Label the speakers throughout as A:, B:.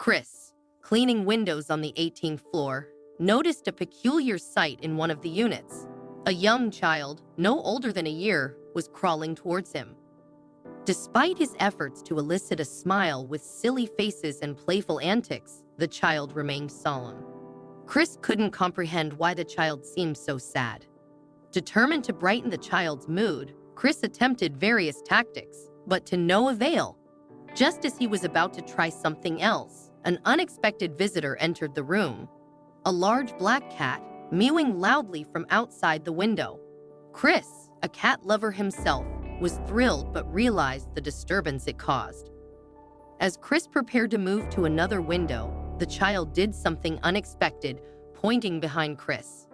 A: Chris, cleaning windows on the 18th floor, noticed a peculiar sight in one of the units. A young child, no older than a year, was crawling towards him. Despite his efforts to elicit a smile with silly faces and playful antics, the child remained solemn. Chris couldn't comprehend why the child seemed so sad. Determined to brighten the child's mood, Chris attempted various tactics, but to no avail. Just as he was about to try something else, an unexpected visitor entered the room. A large black cat, mewing loudly from outside the window. Chris, a cat lover himself, was thrilled but realized the disturbance it caused. As Chris prepared to move to another window, the child did something unexpected, pointing behind Chris.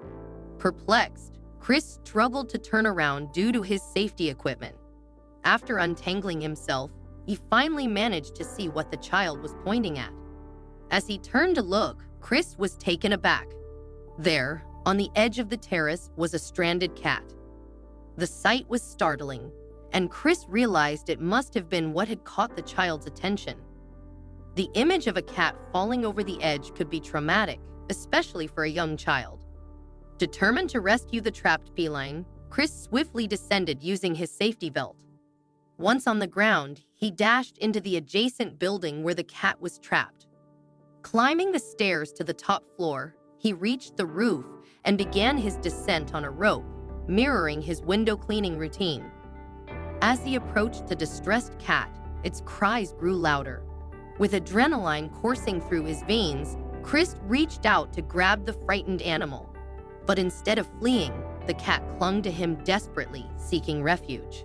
A: Perplexed, Chris struggled to turn around due to his safety equipment. After untangling himself, he finally managed to see what the child was pointing at. As he turned to look, Chris was taken aback. There, on the edge of the terrace, was a stranded cat. The sight was startling, and Chris realized it must have been what had caught the child's attention. The image of a cat falling over the edge could be traumatic, especially for a young child. Determined to rescue the trapped feline, Chris swiftly descended using his safety belt. Once on the ground, he dashed into the adjacent building where the cat was trapped. Climbing the stairs to the top floor, he reached the roof and began his descent on a rope, mirroring his window cleaning routine. As he approached the distressed cat, its cries grew louder. With adrenaline coursing through his veins, Chris reached out to grab the frightened animal. But instead of fleeing, the cat clung to him desperately, seeking refuge.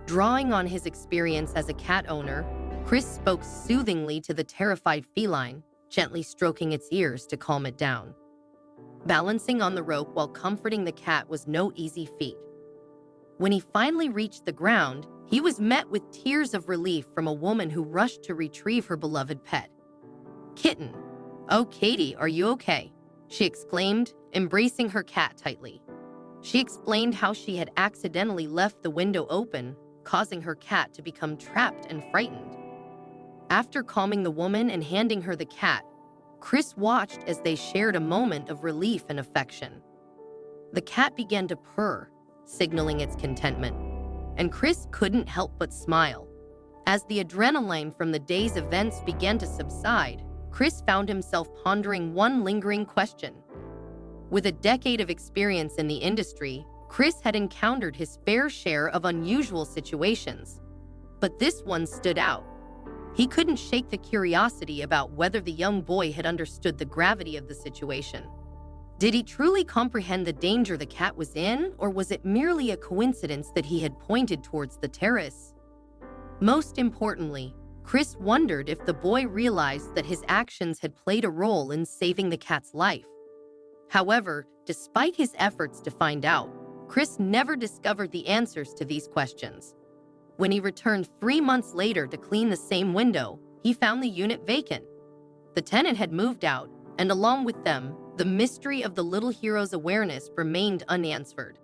A: Drawing on his experience as a cat owner, Chris spoke soothingly to the terrified feline, gently stroking its ears to calm it down. Balancing on the rope while comforting the cat was no easy feat. When he finally reached the ground, he was met with tears of relief from a woman who rushed to retrieve her beloved pet. "Kitten, oh Katie, are you okay?" she exclaimed, embracing her cat tightly. She explained how she had accidentally left the window open, causing her cat to become trapped and frightened. After calming the woman and handing her the cat, Chris watched as they shared a moment of relief and affection. The cat began to purr, signaling its contentment, and Chris couldn't help but smile. As the adrenaline from the day's events began to subside, Chris found himself pondering one lingering question. With a decade of experience in the industry, Chris had encountered his fair share of unusual situations, but this one stood out. He couldn't shake the curiosity about whether the young boy had understood the gravity of the situation. Did he truly comprehend the danger the cat was in, or was it merely a coincidence that he had pointed towards the terrace? Most importantly, Chris wondered if the boy realized that his actions had played a role in saving the cat's life. However, despite his efforts to find out, Chris never discovered the answers to these questions. When he returned 3 months later to clean the same window, he found the unit vacant. The tenant had moved out, and along with them, the mystery of the little hero's awareness remained unanswered.